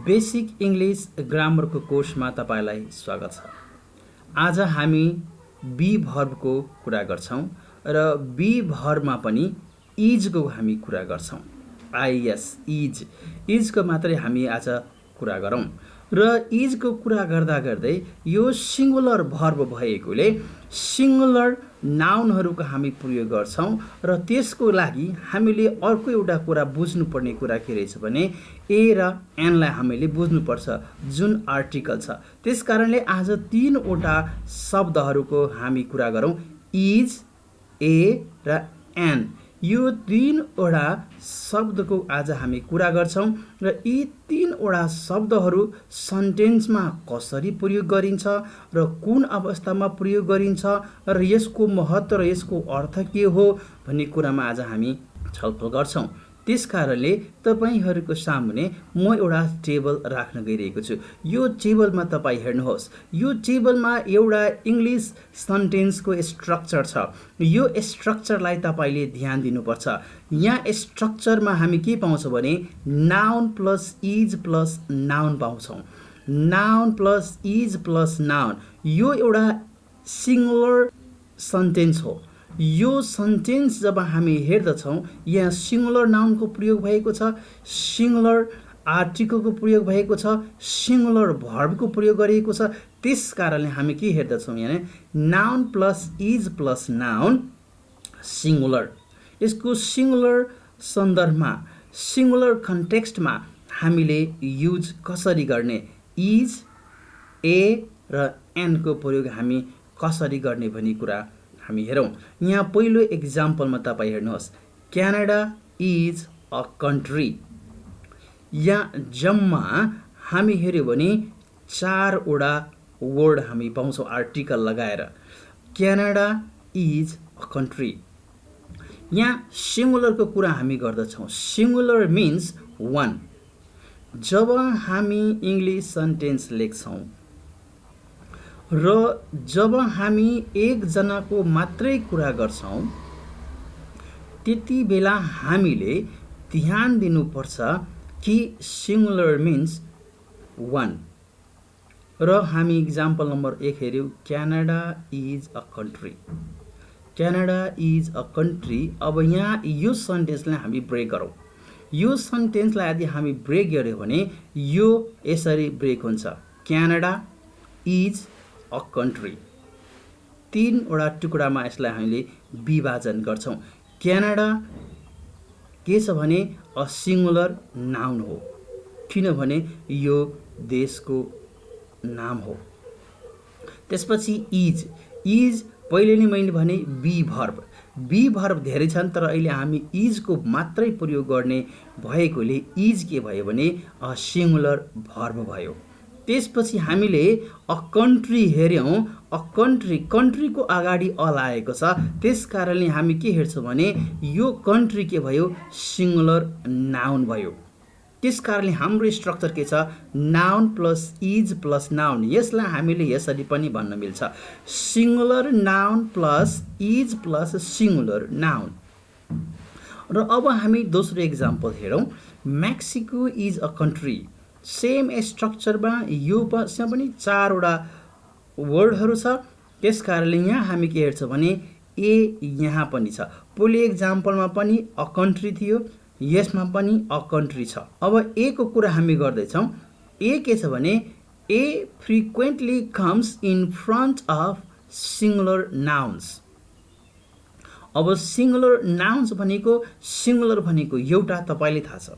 Basic English ग्रामरको कोर्समा तपाईलाई स्वागत छ। आज हामी बी भर्बको कुरा गर्छौं र बी भर्बमा पनि इजको हामी कुरा गर्छौं। आइएस इजको मात्रै हामी आज कुरा गरौं र इजको कुरा गर्दा गर्दै यो सिंगुलर भर्ब भएकोले सिंगुलर नाउनहरूको हामी प्रयोग गर्छौं र त्यसको लागि हामीले अर्को एउटा कुरा बुझ्नुपर्ने कुरा के रहेछ भने ए र एनलाई हामीले बुझ्नुपर्छ जुन आर्टिकल छ। त्यसकारणले आज तीनवटा शब्दहरूको हामी कुरा गरौं, इज, ए र एन। यो तीनवटा शब्दको आज हामी कुरा गर्छौं र यी तीनवटा शब्दहरू सेन्टेन्समा कसरी प्रयोग गरिन्छ र कुन अवस्थामा प्रयोग गरिन्छ र यसको महत्त्व र यसको अर्थ के हो भन्ने कुरामा आज हामी छलफल गर्छौं। त्यसकारणले तपाईहरुको सामुने म एउटा टेबल राख्न गइरहेको छु। यो टेबलमा तपाई हेर्नुहोस्, यो टेबलमा एउटा इङ्ग्लिश सेन्टेन्सको स्ट्रक्चर छ। यो स्ट्रक्चरलाई तपाईले ध्यान दिनुपर्छ। यहाँ स्ट्रक्चरमा हामी के पाउँछौं भने noun plus is plus noun पाउँछौं। Noun plus is plus noun यो एउटा सिंगुलर सेन्टेन्स हो। यो सेन्टेन्स जब हामी हेर्दछौं यहाँ सिंगुलर नाउनको प्रयोग भएको छ, सिंगुलर आर्टिकलको प्रयोग भएको छ, सिंगुलर भर्बको प्रयोग गरिएको छ। त्यसकारणले हामी के हेर्दछौं यहाँ noun plus is plus noun singular. यसको सिंगुलर सन्दर्भमा सिंगुलर कन्टेक्स्टमा हामीले युज कसरी गर्ने, इज, ए र एनको प्रयोग हामी कसरी गर्ने भन्ने कुरा हामी हेरौं। यहाँ पहिलो एक्जाम्पलमा तपाई हेर्नुहोस्, क्यानाडा इज अ कन्ट्री। यहाँ जम्मा हामी हेर्यो भने 4वटा वर्ड हामी पाउँछौं आर्टिकल लगाएर। Canada is a country. यहाँ सिंगुलरको कुरा हामी गर्दछौं। Singular means one. जब हामी इङ्ग्लिस सेन्टेन्स लेख्छौं र जब हामी एकजनाको मात्रै कुरा गर्छौं त्यति बेला हामीले ध्यान दिनुपर्छ कि सिंगुलर मिन्स वान। र हामी एक्जाम्पल नम्बर 1 हेर्यौं, Canada is a country. Canada is a country. अब यहाँ यो सेन्टेन्सलाई हामी ब्रेक गरौं। यो सेन्टेन्सलाई यदि हामी ब्रेक गर्यौं भने यो यसरी ब्रेक हुन्छ, क्यानाडा इज अ कन्ट्री। 3वटा टुक्रामा यसलाई हामीले विभाजन गर्छौं। क्यानाडा के छ भने अ सिंगुलर नाउन हो, किनभने यो देशको नाम हो। त्यसपछि इज पहिले नै मैले भने बी भर्ब धेरै छन् तर अहिले हामी इजको मात्रै प्रयोग गर्ने भएकोले इज के भयो भने अ सिंगुलर भर्ब भयो। त्यसपछि हामीले अ कन्ट्री हेर्यौं, अ कन्ट्रीको अगाडि अ लागेको छ। त्यसकारणले हामी के हेर्छौं भने यो कन्ट्री के भयो, सिंगुलर नाउन भयो। त्यसकारणले हाम्रो स्ट्रक्चर के छ, noun plus is plus noun. यसलाई हामीले यसरी पनि भन्न मिल्छ, singular noun plus is plus singular noun. र अब हामी दोस्रो एक्जाम्पल हेरौं, Mexico is a country. Same स्ट्रक्चरमा यो पनि 4वटा वर्डहरू छ। त्यसकारणले यहाँ हामी के हेर्छौं भने ए यहाँ पनि छ। पहिलो एक्जाम्पलमा पनि अ कन्ट्री थियो, यसमा पनि अ कन्ट्री छ। अब ए को कुरा हामी गर्दैछौं। ए के छ भने a frequently comes in front of singular nouns. अब सिंगुलर नाउन्स भनेको सिंगुलर भनेको एउटा, तपाईलाई थाहा छ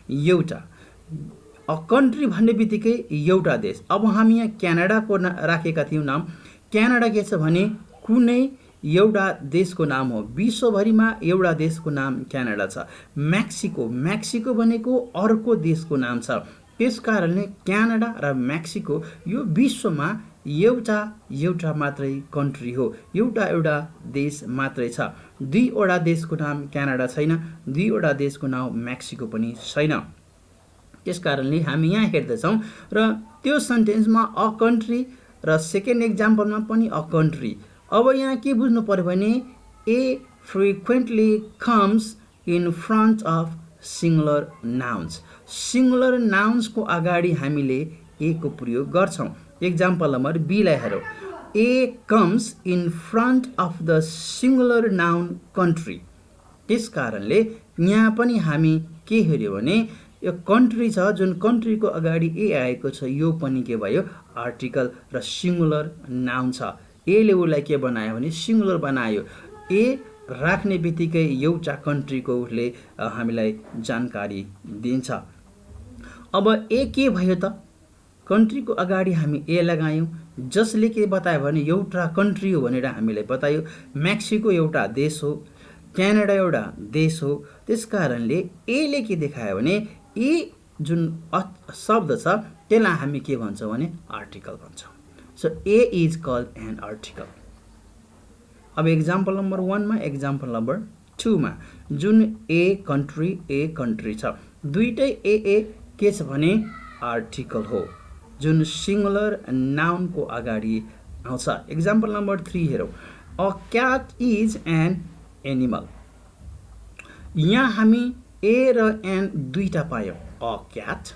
एउटा। अ कन्ट्री भन्ने बित्तिकै एउटा देश। अब हामी यहाँ क्यानाडाको राखेका थियौं नाम। क्यानाडा के छ भने कुनै एउटा देशको नाम हो। विश्वभरिमा एउटा देशको नाम क्यानाडा छ। मेक्सिको भनेको अर्को देशको नाम छ। त्यसकारणले क्यानाडा र मेक्सिको यो विश्वमा एउटा मात्रै कन्ट्री हो, एउटा देश मात्रै छ। 2वटा देशको नाम क्यानाडा छैन, 2वटा देशको नाम मेक्सिको पनि छैन। त्यसकारणले हामी यहाँ हेर्दछौं र त्यो सेन्टेन्समा अ कन्ट्री र सेकेन्ड एक्जाम्पलमा पनि अ कन्ट्री। अब यहाँ के बुझ्नु पर्यो भने a frequently comes in front of singular nouns. Singular नाउन्सको अगाडि हामीले ए को प्रयोग गर्छौँ। एक्जाम्पल नम्बर बीलाई हेरौँ। A comes in front of the singular noun country. त्यस कारणले यहाँ पनि हामी के हेऱ्यो भने यो कन्ट्री छ, जुन कन्ट्रीको अगाडि ए आएको छ, यो पनि के भयो, आर्टिकल र सिङ्गुलर नाउन छ। एले उसलाई के बनायो भने सिङ्गुलर बनायो। ए राख्ने बित्तिकै एउटा कन्ट्रीको उसले हामीलाई जानकारी दिन्छ। अब ए के भयो त, कन्ट्रीको अगाडि हामी ए लगायौँ, जसले के बतायो भने एउटा कन्ट्री हो भनेर हामीलाई बतायो। मेक्सिको एउटा देश हो, क्यानाडा एउटा देश हो। त्यस कारणले एले के देखायो भने ए जुन शब्द छ त्यसलाई हामी के भन्छौँ भने आर्टिकल भन्छौँ। So a is called an article. अब एक्जाम्पल नम्बर 1 मा, एक्जाम्पल नम्बर 2 मा जुन ए कन्ट्री छ, दुईटै ए के छ भने आर्टिकल हो, जुन सिङ्गुलर नाउनको अगाडि आउँछ। एक्जाम्पल नम्बर 3 हेरौँ। A cat is an animal. यहाँ हामी ए र एन दुईटा पायौँ। अ क्याट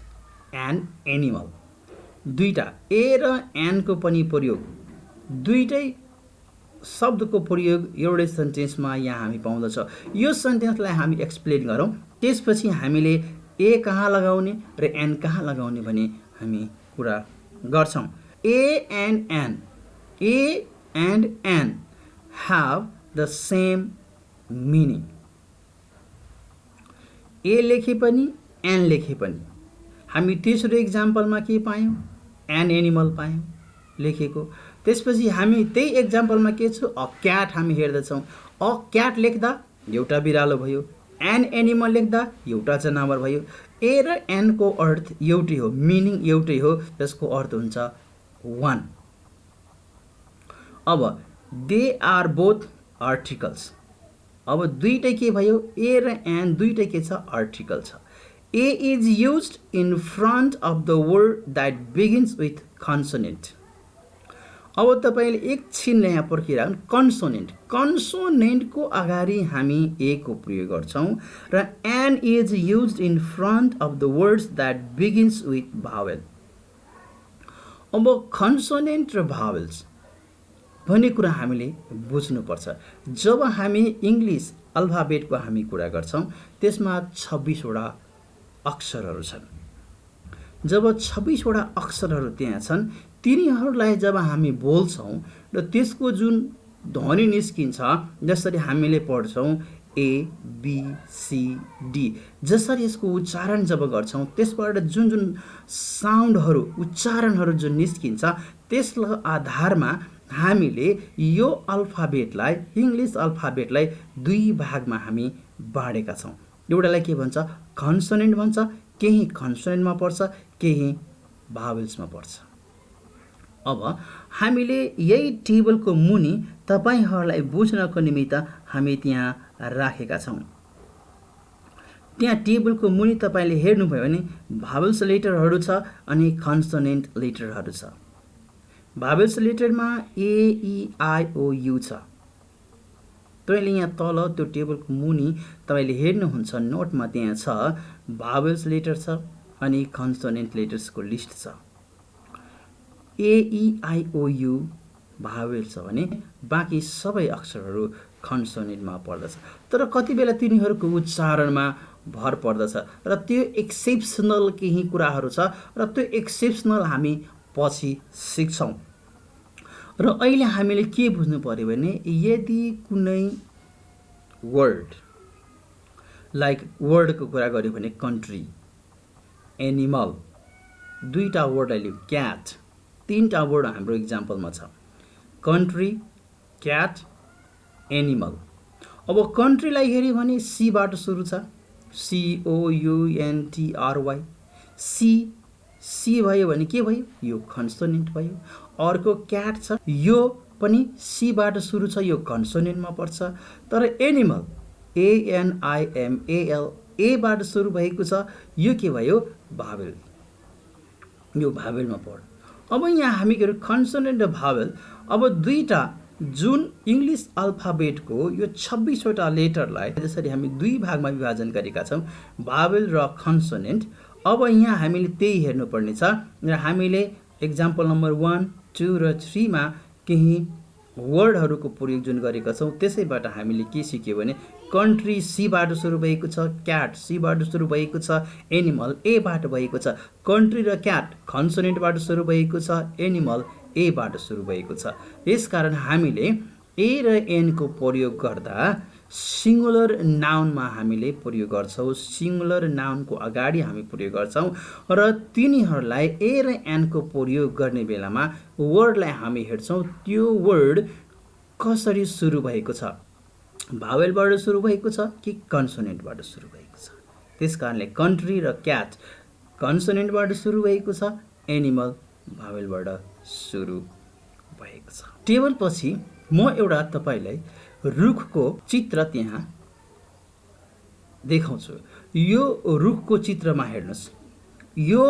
एन्ड एनिमल, दुईटा ए र एनको पनि प्रयोग, दुईटै शब्दको प्रयोग एउटै सेन्टेन्समा यहाँ हामी पाउँदछ। यो सेन्टेन्सलाई हामी एक्सप्लेन गरौँ, त्यसपछि हामीले ए कहाँ लगाउने र एन कहाँ लगाउने भने हामी कुरा गर्छौँ। A and an have the same meaning। A लेखे पनि एन लेखे पनि। हामी तेस्रो एक्जाम्पलमा के पायौँ, एन एनिमल पायौँ लेखेको। त्यसपछि हामी त्यही एक्जाम्पलमा के छ, अ क्याट हामी हेर्दछौँ। अ क्याट लेख्दा एउटा बिरालो भयो, एन एनिमल लेख्दा एउटा जनावर भयो। ए र एनको अर्थ एउटै हो, मिनिङ एउटै हो, जसको अर्थ हुन्छ 1। अब दे आर बोथ आर्टिकल्स। अब दुईटै के भयो, ए र एन दुईटै के छ, आर्टिकल छ। A is used in front of the word that begins with consonant. अब तपाईँले एकछिन यहाँ पर्खिरहनु। कन्सोनेन्टको अगाडि हामी ए को प्रयोग गर्छौँ र an is used in front of the words that begins with vowel. अब कन्सोनेन्ट र भावेल्स भन्ने कुरा हामीले बुझ्नुपर्छ। जब हामी इङ्ग्लिस अल्फाबेटको हामी कुरा गर्छौँ, त्यसमा 26 वटा अक्षरहरू छन्। जब 26 वटा अक्षरहरू त्यहाँ छन्, तिनीहरूलाई जब हामी बोल्छौँ र त्यसको जुन ध्वनि निस्किन्छ, जसरी हामीले पढ्छौँ ए बी सी डी, जसरी यसको उच्चारण जब गर्छौँ, त्यसबाट जुन जुन साउन्डहरू उच्चारणहरू जुन निस्किन्छ, त्यसको आधारमा हामीले यो अल्फाबेटलाई, इङ्ग्लिस अल्फाबेटलाई दुई भागमा हामी बाँडेका छौँ। एउटालाई के भन्छ, कन्सोनेन्ट भन्छ। केही कन्सोनेन्टमा पर्छ, केही भावेल्समा पर्छ। अब हामीले यही टेबलको मुनि तपाईँहरूलाई बुझ्नको निमित्त हामी त्यहाँ राखेका छौँ। त्यहाँ टेबलको मुनि तपाईँले हेर्नुभयो भने भावेल्स लेटरहरू छ अनि कन्सोनेन्ट लेटरहरू छ। भावेल्स लेटरमा ए ई आई ओ यु छ। तपाईँले यहाँ तल त्यो टेबलको मुनि तपाईँले हेर्नुहुन्छ, नोटमा त्यहाँ छ भावेल्स लेटर छ अनि कन्सोनेन्ट लेटर्सको लिस्ट छ। ए ई आई ओ यु भावेल छ भने बाँकी सबै अक्षरहरू कन्सोनेन्टमा पर्दछ। तर कति बेला तिनीहरूको उच्चारणमा भर पर्दछ र त्यो एक्सेप्सनल केही कुराहरू छ र त्यो एक्सेप्सनल हामी पछि सिक्छौँ। र अहिले हामीले के बुझ्नु पर्यो भने यदि कुनै वर्ड, लाइक वर्डको कुरा गर्यो भने कन्ट्री, एनिमल, दुईटा वर्डलाई लिउँ, क्याट, तीनटा वर्ड हाम्रो इक्जाम्पलमा छ, कन्ट्री, क्याट, एनिमल। अब कन्ट्रीलाई हेऱ्यो भने सीबाट सुरु छ, COUNTRY। सी भयो भने के भयो, यो कन्सोनेन्ट भयो। अर्को क्याट छ, यो पनि सीबाट सुरु छ, यो कन्सोनेन्टमा पर्छ। तर एनिमल ANIMAL एबाट सुरु भएको छ, यो के भयो, भावेल, यो भावेलमा पर्छ। अब यहाँ हामी के कन्सोनेन्ट र भावेल, अब दुईटा जुन इङ्ग्लिस अल्फाबेटको यो 26वटा लेटरलाई जसरी हामी दुई भागमा विभाजन गरेका छौँ, भावेल र कन्सोनेन्ट। अब यहाँ हामीले त्यही हेर्नुपर्ने छ र हामीले एक्जाम्पल नम्बर 1, 2 र 3 मा केही वर्डहरूको प्रयोग जुन गरेका छौँ त्यसैबाट हामीले के सिक्यौँ भने कन्ट्री सीबाट सुरु भएको छ, क्याट सीबाट सुरु भएको छ, एनिमल एबाट भएको छ। कन्ट्री र क्याट कन्सोनेन्टबाट सुरु भएको छ, एनिमल एबाट सुरु भएको छ। यसकारण हामीले ए र एनको प्रयोग गर्दा सिङ्गुलर नाउनमा हामीले प्रयोग गर्छौँ, सिङ्गुलर नाउनको अगाडि हामी प्रयोग गर्छौँ र तिनीहरूलाई ए र एनको प्रयोग गर्ने बेलामा वर्डलाई हामी हेर्छौँ त्यो वर्ड कसरी सुरु भएको छ, भावेलबाट सुरु भएको छ कि कन्सोनेन्टबाट सुरु भएको छ। त्यस कारणले कन्ट्री र क्याट कन्सोनेन्टबाट सुरु भएको छ, एनिमल भावेलबाट सुरु भएको छ। टेबल पछि म एउटा तपाईलाई रुखको चित्र त्यहाँ देखाउँछु। यो रुखको चित्रमा हेर्नुहोस्, यो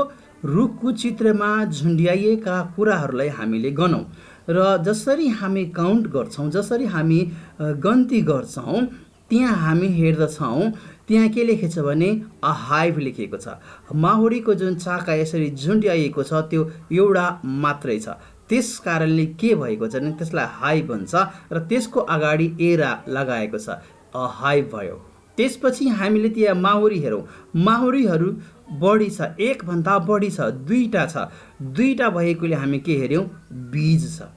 रुखको चित्रमा झुन्ड्याइएका कुराहरूलाई हामीले गनौँ र जसरी हामी काउन्ट गर्छौँ, जसरी हामी गन्ती गर्छौँ, त्यहाँ हामी हेर्दछौँ त्यहाँ के लेखेछ भने अ हाइभ लेखेको छ। माहुरीको जुन चाका यसरी झुन्ड्याइएको छ त्यो एउटा मात्रै छ। त्यस कारणले के भएको छ भने त्यसलाई हाइभ भन्छ र त्यसको अगाडि एरा लगाएको छ, अ हाइभ भयो। त्यसपछि हामीले त्यहाँ माहुरी हेरौँ, माहुरीहरू बढी छ, एकभन्दा बढी छ, दुईटा छ। दुईटा भएकोले हामी के हेऱ्यौँ, बीज छ।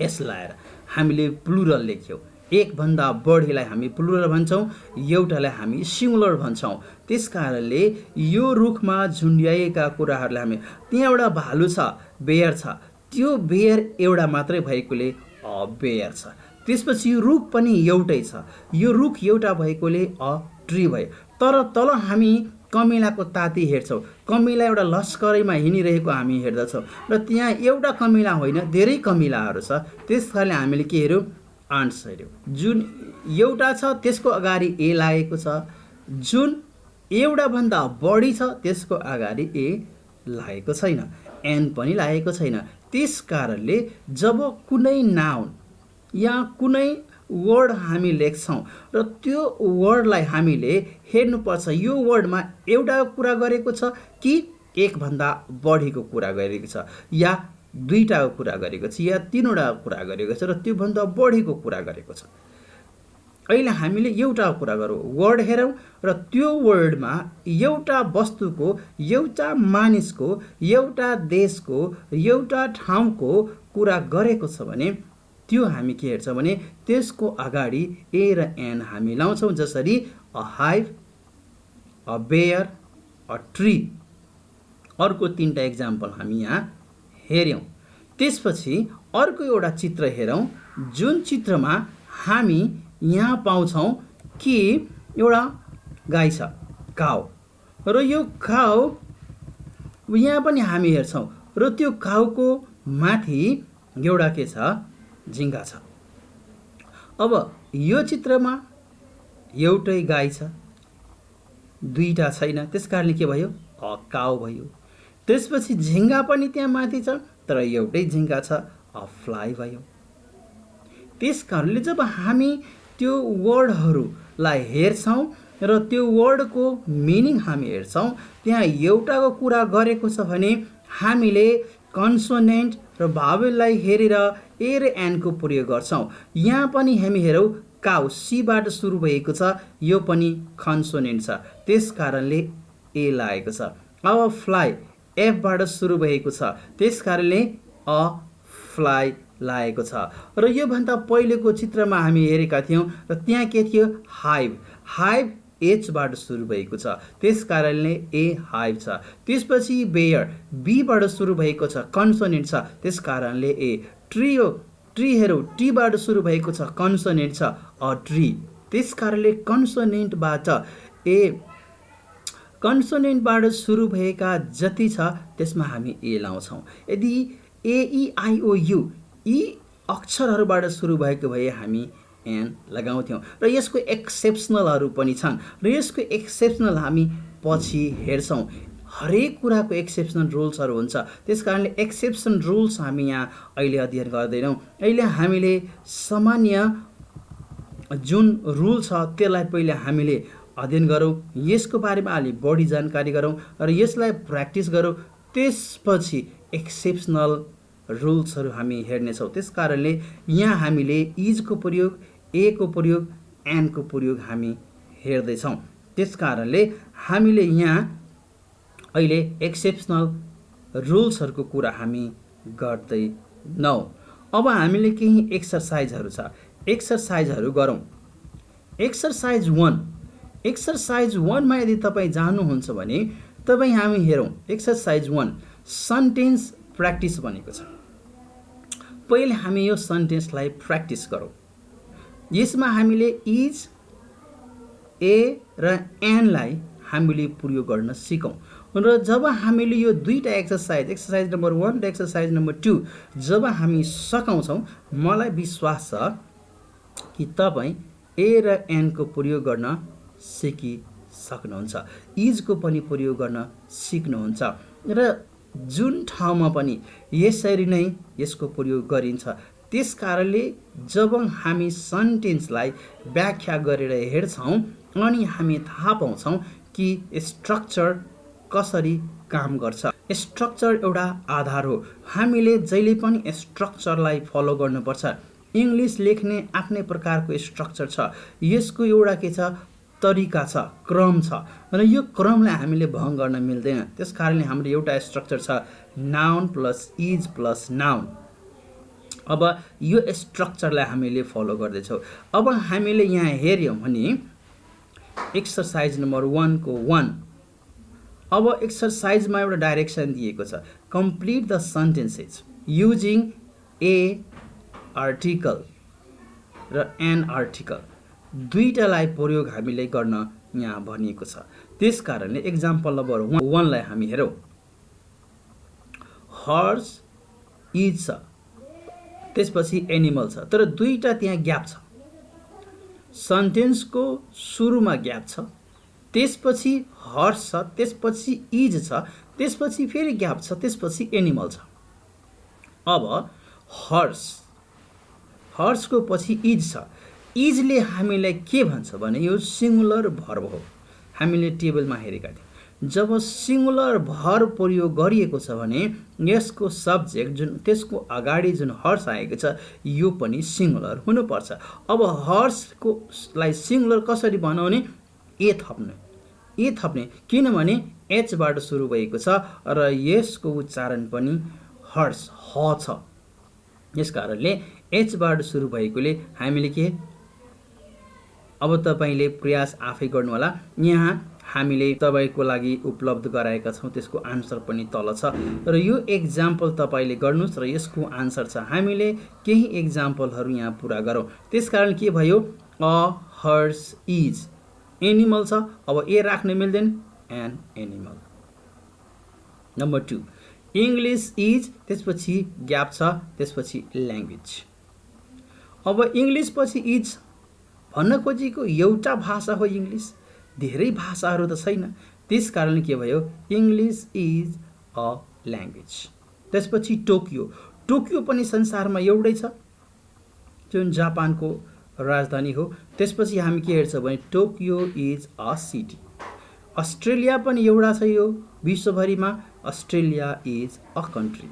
यस लाएर हामीले प्लुरल लेख्यौँ। एकभन्दा बढीलाई हामी प्लुरल भन्छौँ, एउटालाई हामी सिङ्गुलर भन्छौँ। त्यस कारणले यो रुखमा झुन्ड्याएका कुराहरूलाई हामी, त्यहाँ एउटा भालु छ, बेयर छ, त्यो बेयर एउटा मात्रै भएकोले अ बेयर छ। त्यसपछि रुख पनि एउटै छ, यो रुख एउटा भएकोले अ ट्री भयो। तर तल हामी कमिलाको ताती हेर्छौँ, कमिला एउटा लस्करैमा हिँडिरहेको हामी हेर्दछौँ र त्यहाँ एउटा कमिला होइन धेरै कमिलाहरू छ। त्यस कारणले हामीले के हेऱ्यौँ, आन्ट्स हेऱ्यौँ। जुन एउटा छ त्यसको अगाडि ए लागेको छ, जुन एउटा भन्दा बढी छ त्यसको अगाडि ए लागेको छैन, एन पनि लागेको छैन। त्यस कारणले जब कुनै नाउन या कुनै वर्ड हामी लेख्छौँ र त्यो वर्डलाई हामीले हेर्नुपर्छ यो वर्डमा एउटा कुरा गरेको छ कि एकभन्दा बढीको कुरा गरेको छ, या दुईटाको कुरा गरेको छ, या तीनवटा कुरा गरेको छ र त्योभन्दा बढीको कुरा गरेको छ। अहिले हामीले एउटा कुरा गरौँ, वर्ड हेरौँ र त्यो वर्डमा एउटा वस्तुको, एउटा मानिसको, एउटा देशको, एउटा ठाउँको कुरा गरेको छ भने त्यो हामी के हेर्छौँ भने त्यसको अगाडि ए र एन हामी लाउँछौँ। जसरी a hive, a bear, a tree. अर्को तीनटा इक्जाम्पल हामी यहाँ हेऱ्यौँ। त्यसपछि अर्को एउटा चित्र हेरौँ, जुन चित्रमा हामी यहाँ पाउँछौँ कि एउटा गाई छ, काउ, र यो काउ यहाँ पनि हामी हेर्छौँ र त्यो काउको माथि एउटा के छ, झिङ्गा छ। अब यो चित्रमा एउटै गाई छ, दुईटा छैन, त्यस कारणले के भयो, अ काउ भयो। त्यसपछि झिङ्गा पनि त्यहाँ माथि छ तर एउटै झिङ्गा छ, अ फ्लाइ भयो। त्यस कारणले जब हामी त्यो वर्डहरूलाई हेर्छौँ र त्यो वर्डको मिनिङ हामी हेर्छौँ, त्यहाँ एउटाको कुरा गरेको छ भने हामीले कन्सोनेन्ट र भावेललाई हेरेर ए र एनको प्रयोग गर्छौँ। यहाँ पनि हामी हेरौँ, काउ सीबाट सुरु भएको छ, यो पनि कन्सोनेन्ट छ, त्यस कारणले ए लागेको छ। अब फ्लाइ एफबाट सुरु भएको छ, त्यस कारणले अ फ्लाइ लागेको छ। र योभन्दा पहिलेको चित्रमा हामी हेरेका थियौँ र त्यहाँ के थियो, हाइभ, हाइभ एचबाट सुरु भएको छ, त्यस कारणले ए हाइभ छ। त्यसपछि बेयर बीबाट सुरु भएको छ, कन्सोनेन्ट छ, त्यस कारणले ए। ट्री हो, ट्री हेरौँ, टीबाट सुरु भएको छ, कन्सोनेन्ट छ, अ ट्री, त्यस कारणले कन्सोनेन्टबाट ए, कन्सोनेन्टबाट सुरु भएका जति छ त्यसमा हामी ए लाउँछौँ। यदि AEIOU यी अक्षरहरूबाट सुरु भएको भए हामी एन लगाउँथ्यौँ। र यसको एक्सेप्सनलहरू पनि छन् र यसको एक्सेप्सनल हामी पछि हेर्छौँ। हरेक कुराको एक्सेप्सनल रुल्सहरू हुन्छ। त्यस कारणले एक्सेप्सन रुल्स हामी यहाँ अहिले अध्ययन गर्दैनौँ। अहिले हामीले सामान्य जुन रुल छ त्यसलाई पहिले हामीले अध्ययन गरौँ, यसको बारेमा अलि बढी जानकारी गरौँ र यसलाई प्र्याक्टिस गरौँ। त्यसपछि एक्सेप्सनल रुल्सहरू हामी हेर्नेछौँ। त्यस कारणले यहाँ हामीले इजको प्रयोग, ए को प्रयोग, एनको प्रयोग हामी हेर्दैछौँ। त्यस कारणले हामीले यहाँ अहिले एक्सेप्सनल रुल्सहरूको कुरा हामी गर्दैनौँ। अब हामीले केही एक्सर्साइजहरू छ, एक्सर्साइजहरू गरौँ। एक्सर्साइज 1, एक्सर्साइज 1 मा यदि तपाईँ जानुहुन्छ भने तपाईँ हामी हेरौँ। एक्सर्साइज 1 सेन्टेन्स प्र्याक्टिस भनेको छ। पहिले हामी यो सेन्टेन्सलाई प्र्याक्टिस गरौँ। यसमा हामीले इज, ए र एनलाई हामीले प्रयोग गर्न सिकौँ र जब हामीले यो दुईटा एक्सर्साइज नम्बर 1 र एक्सर्साइज नम्बर 2 जब हामी सकाउँछौँ, मलाई विश्वास छ कि तपाईँ ए र एनको प्रयोग गर्न सिकिसक्नुहुन्छ, इजको पनि प्रयोग गर्न सिक्नुहुन्छ र जुन ठाउँमा पनि यसरी नै यसको प्रयोग गरिन्छ। त्यस कारणले जब हामी सेन्टेन्सलाई व्याख्या गरेर हेर्छौँ अनि हामी थाहा पाउँछौँ कि स्ट्रक्चर कसरी काम गर्छ। स्ट्रक्चर एउटा आधार हो। हामीले जहिले पनि स्ट्रक्चरलाई फलो गर्नुपर्छ। इङ्ग्लिस लेख्ने आफ्नै प्रकारको स्ट्रक्चर छ। यसको एउटा के छ, तरिका छ, क्रम छ र यो क्रमलाई हामीले भङ्ग गर्न मिल्दैन। त्यस कारणले हाम्रो एउटा स्ट्रक्चर छ, noun plus is plus noun. अब यो स्ट्रक्चरलाई हामीले फलो गर्दैछौँ। अब हामीले यहाँ हेऱ्यौँ भने एक्सर्साइज नम्बर 1 को 1। अब एक्सर्साइजमा एउटा डाइरेक्सन दिएको छ, complete the sentences using A article र एन आर्टिकल, दुईटालाई प्रयोग हामीले गर्न यहाँ भनिएको छ। त्यस कारणले एक्जाम्पल नम्बर 1 लाई हामी हेरौँ। हर्स इज छ, त्यसपछि एनिमल छ, तर दुईटा त्यहाँ ग्याप छ। सेन्टेन्सको सुरुमा ग्याप छ, त्यसपछि हर्स छ, त्यसपछि इज छ, त्यसपछि फेरि ग्याप छ, त्यसपछि एनिमल छ। अब हर्सको पछि इज छ। इजले हामीलाई के भन्छ भने यो सिङ्गुलर भर्ब हो। हामीले टेबलमा हेरेका थियौँ, जब सिङ्गुलर भर्ब प्रयोग गरिएको छ भने यसको सब्जेक्ट जुन त्यसको अगाडि जुन हर्स आएको छ यो पनि सिङ्गुलर हुनुपर्छ। अब हर्सकोलाई सिङ्गुलर कसरी बनाउने, ए थप्ने, किनभने एचबाट सुरु भएको छ र यसको उच्चारण पनि हर्स ह छ। यस कारणले एचबाट सुरु भएकोले हामीले के, अब तपाईँले प्रयास आफै गर्नुहोला। यहाँ हामीले तपाईँको लागि उपलब्ध गराएका छौँ, त्यसको आन्सर पनि तल छ र यो एक्जाम्पल तपाईँले गर्नुहोस् र यसको आन्सर छ। हामीले केही एक्जाम्पलहरू यहाँ पुरा गरौँ। त्यसकारण के भयो, अ हर्स इज, एनिमल छ, अब ए राख्न मिल्दैन, an animal. Number 2 English is, त्यसपछि ग्याप छ, त्यसपछि ल्याङ्ग्वेज। अब इङ्ग्लिस पछि इज भन्न खोजेको एउटा भाषा हो इङ्ग्लिस, धेरै भाषाहरू त छैन। त्यस कारण के भयो, इङ्ग्लिस इज अ ल्याङ्ग्वेज। त्यसपछि टोकियो पनि संसारमा एउटै छ, जुन जापानको राजधानी हो। त्यसपछि हामी के हेर्छौँ भने Tokyo is a city. Australia पनि एउटा छ यो विश्वभरिमा, अस्ट्रेलिया इज अ कन्ट्री।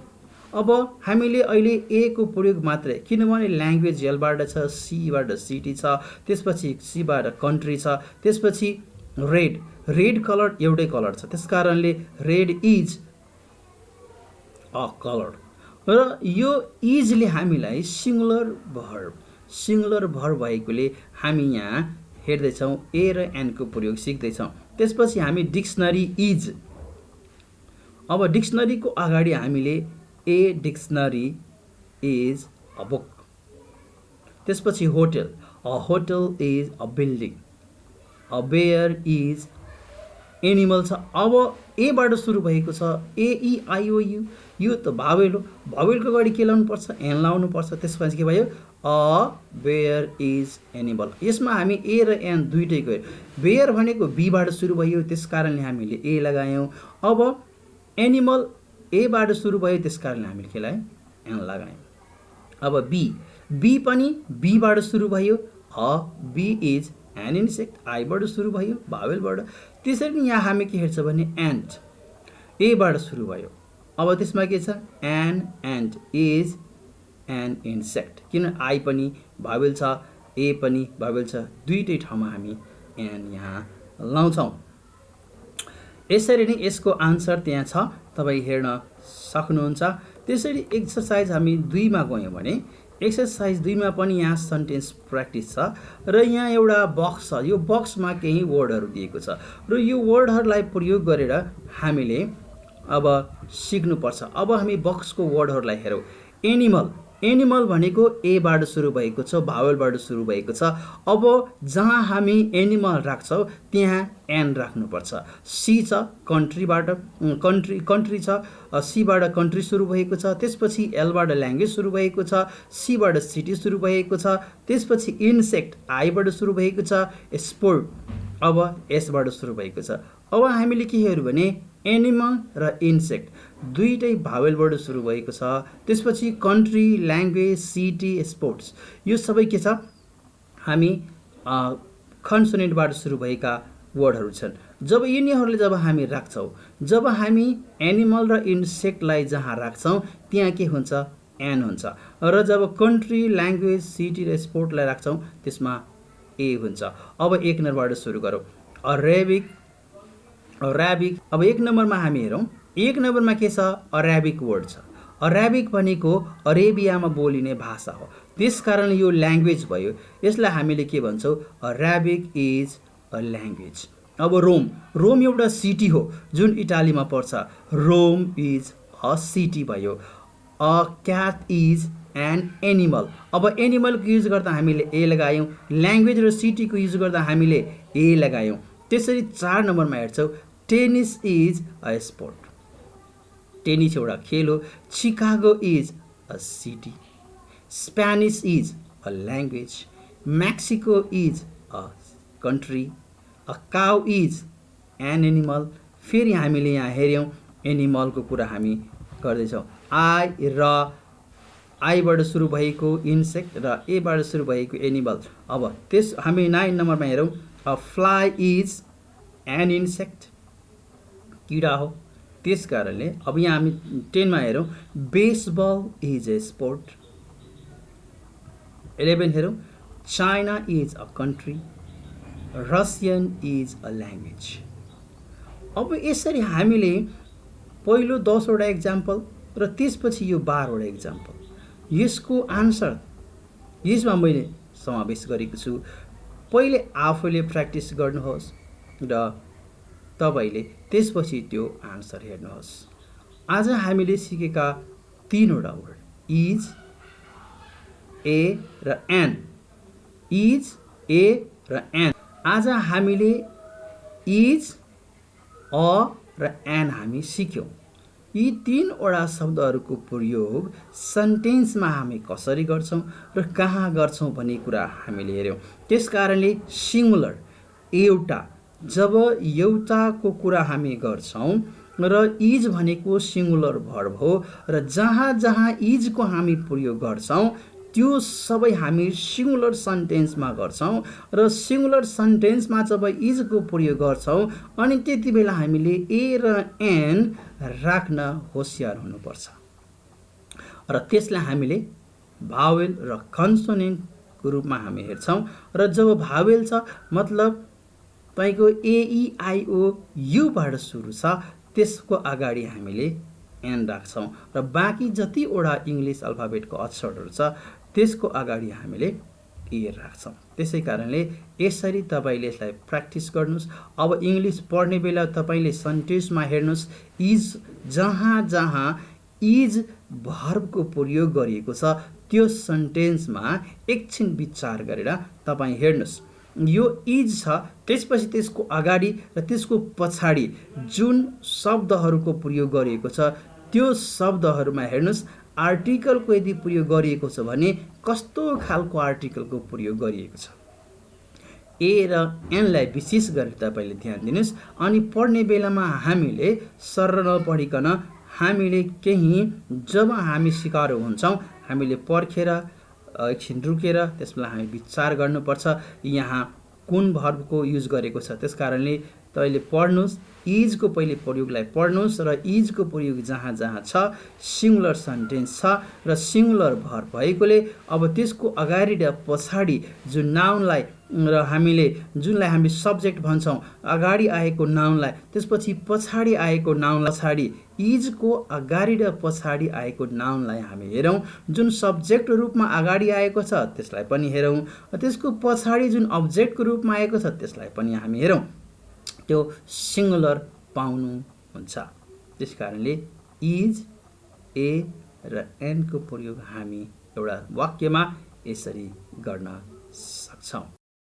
अब हामीले अहिले ए को प्रयोग मात्रै, किनभने ल्याङ्ग्वेज एलबाट छ, सीबाट सिटी छ, त्यसपछि सीबाट कन्ट्री छ, त्यसपछि रेड कलर एउटै कलर छ। त्यस कारणले रेड इज अ कलर र यो इजले हामीलाई सिङ्गुलर भर्ब भएकोले हामी यहाँ हेर्दैछौँ ए र एनको प्रयोग सिक्दैछौँ। त्यसपछि हामी डिक्सनरी इज, अब डिक्सनरीको अगाडि हामीले a dictionary is a book. त्यसपछि hotel, a hotel is a building, a bear is animal छ। अब एबाट सुरु भएको छ, AEIOU, यो त भावेल हो। भावेलको अगाडि के लाउनु पर्छ? एन लाउनु पर्छ। त्यसपछि के भयो? A bear is animal. यसमा हामी ए र एन दुइटै गयो। बेयर भनेको बीबाट सुरु भयो, त्यस कारणले हामीले ए लगायौँ। अब एनिमल एबाट सुरु भयो, त्यस कारणले हामीले के लगायौँ? एन लगायौँ। अब बी पनि बीबाट सुरु भयो, बी इज एन इन्सेक्ट, आईबाट सुरु भयो, भावेलबाट। त्यसरी नै यहाँ हामी के हेर्छ भने एन्ट एबाट सुरु भयो। अब त्यसमा के छ? एन्ट इज एन इन्सेक्ट, किन आई पनि भावेल छ, ए पनि भावेल छ, दुईटै ठाउँमा हामी एन यहाँ लाउँछौँ। यसरी नै यसको आन्सर त्यहाँ छ, तपाईँ हेर्न सक्नुहुन्छ। त्यसरी एक्सर्साइज हामी 2 मा गयौँ भने एक्सर्साइज 2 मा पनि यहाँ सेन्टेन्स प्र्याक्टिस छ र यहाँ एउटा बक्स छ। यो बक्समा केही वर्डहरू दिएको छ र यो वर्डहरूलाई प्रयोग गरेर हामीले अब सिक्नुपर्छ। अब हामी बक्सको वर्डहरूलाई हेरौँ। एनिमल भनेको एबाट सुरु भएको छ, भावेलबाट सुरु भएको छ। अब जहाँ हामी एनिमल राख्छौँ त्यहाँ एन राख्नुपर्छ। सी छ, कन्ट्री छ, सीबाट कन्ट्री सुरु भएको छ। त्यसपछि एलबाट ल्याङ्ग्वेज सुरु भएको छ, सीबाट सिटी सुरु भएको छ। त्यसपछि इन्सेक्ट आईबाट सुरु भएको छ, स्पोर्ट अब एसबाट सुरु भएको छ। अब हामीले के हेर्यौँ भने एनिमल र इन्सेक्ट दुईटै भावेलबाट सुरु भएको छ। त्यसपछि कन्ट्री, ल्याङ्ग्वेज, सिटी, स्पोर्ट्स यो सबै के छ? हामी कन्सोनेन्टबाट सुरु भएका वर्डहरू छन्। जब यिनीहरूले जब हामी राख्छौँ, जब हामी एनिमल र इन्सेक्टलाई जहाँ राख्छौँ त्यहाँ के हुन्छ? एन हुन्छ। र जब कन्ट्री, ल्याङ्ग्वेज, सिटी र स्पोर्टलाई राख्छौँ त्यसमा ए हुन्छ। अब 1 नम्बरबाट सुरु गरौँ। अरेबिक। अब 1 नम्बरमा हामी हेरौँ। 1 नम्बरमा के छ? अरेबिक वर्ड छ। अरेबिक भनेको अरेबियामा बोलिने भाषा हो, त्यस कारण यो ल्याङ्ग्वेज भयो। यसलाई हामीले के भन्छौँ? Arabic is a language. अब रोम एउटा सिटी हो जुन इटालीमा पर्छ। रोम इज अ सिटी भयो। A cat is an animal. अब एनिमलको युज गर्दा हामीले ए लगायौँ, ल्याङ्ग्वेज र सिटीको युज गर्दा हामीले ए लगायौँ। त्यसरी 4 नम्बरमा हेर्छौँ। Tennis is a sport. Tennis एउटा खेल हो। Chicago is a city. Spanish is a language. Mexico is a country. A cow is an animal. फेरि हामीले यहाँ हेऱ्यौँ एनिमलको कुरा हामी गर्दैछौँ। आईबाट सुरु भएको इन्सेक्ट र एबाट सुरु भएको एनिमल। अब हामी 9 नम्बरमा हेरौँ। A fly is an insect, किरा हो। त्यस कारणले अब यहाँ हामी 10 मा हेरौँ। Baseball is a sport. 11 हेरौँ। China is a country. Russian is a language. अब यसरी हामीले पहिलो 10 वटा एक्जाम्पल र त्यसपछि यो 12 वटा एक्जाम्पल, यसको आन्सर यसमा मैले समावेश गरेको छु। पहिले आफूले प्र्याक्टिस गर्नुहोस् र तपाईँले त्यसपछि त्यो आन्सर हेर्नुहोस्। आज हामीले सिकेका 3 वटा वर्ड इज, ए र एन। इज, ए र एन। आज हामीले इज, अ र एन हामी सिक्यौँ। यी 3 वटा शब्दहरूको प्रयोग सेन्टेन्समा हामी कसरी गर्छौँ र कहाँ गर्छौँ भन्ने कुरा हामीले हेऱ्यौँ। त्यस कारणले सिङ्गुलर एउटा, जब एउटाको कुरा हामी गर्छौँ र इज भनेको सिङ्गुलर भर्ब हो र जहाँ जहाँ इजको हामी प्रयोग गर्छौँ त्यो सबै हामी सिङ्गुलर सेन्टेन्समा गर्छौँ र सिङ्गुलर सेन्टेन्समा जब इजको प्रयोग गर्छौँ अनि त्यति बेला हामीले ए र एन राख्न होसियार हुनुपर्छ र त्यसलाई हामीले भावेल र कन्सोनेन्टको रूपमा हामी हेर्छौँ। र जब भावेल छ मतलब तपाईँको AEIO युबाट सुरु छ, त्यसको अगाडि हामीले एन राख्छौँ र बाँकी जतिवटा इङ्ग्लिस अल्फाबेटको अक्षरहरू छ त्यसको अगाडि हामीले ए राख्छौँ। त्यसै कारणले यसरी तपाईँले यसलाई प्र्याक्टिस गर्नुहोस्। अब इङ्ग्लिस पढ्ने बेला तपाईँले सेन्टेन्समा हेर्नुहोस्। इज, जहाँ जहाँ इज भर्बको प्रयोग गरिएको छ त्यो सेन्टेन्समा एकछिन विचार गरेर तपाईँ हेर्नुहोस्। यो इज छ, त्यसपछि त्यसको अगाडि र त्यसको पछाडि जुन शब्दहरूको प्रयोग गरिएको छ त्यो शब्दहरूमा हेर्नुहोस्, आर्टिकलको यदि प्रयोग गरिएको छ भने कस्तो खालको आर्टिकलको प्रयोग गरिएको छ। ए र एनलाई विशेष गरेर तपाईँले ध्यान दिनुहोस्। अनि पढ्ने बेलामा हामीले सरर नपढिकन हामीले केही जब हामी सिकारो हुन्छौँ हामीले पर्खेर एकछिन रुकेर त्यसमा हामी विचार गर्नुपर्छ यहाँ कुन भर्बको युज गरेको छ। त्यस कारणले तपाईँले पढ्नुहोस्, इजको पहिले प्रयोगलाई पढ्नुहोस् र इजको प्रयोग जहाँ जहाँ छ सिङ्गुलर सेन्टेन्स छ र सिङ्गुलर भर्ब भएकोले अब त्यसको अगाडि र पछाडि जुन नाउनलाई र हामीले जुनलाई हामी सब्जेक्ट भन्छौँ अगाडि आएको नाउनलाई, त्यसपछि पछाडि आएको नाउनलाई, पछाडि इजको अगाडि र पछाडि आएको नाउनलाई हामी हेरौँ। जुन सब्जेक्ट रूपमा अगाडि आएको छ त्यसलाई पनि हेरौँ, त्यसको पछाडि जुन अब्जेक्टको रूपमा आएको छ त्यसलाई पनि हामी हेरौँ। त्यो सिङ्गुलर पाउनुहुन्छ। त्यस कारणले इज, ए र एनको प्रयोग हामी एउटा वाक्यमा यसरी गर्न सक्छौँ।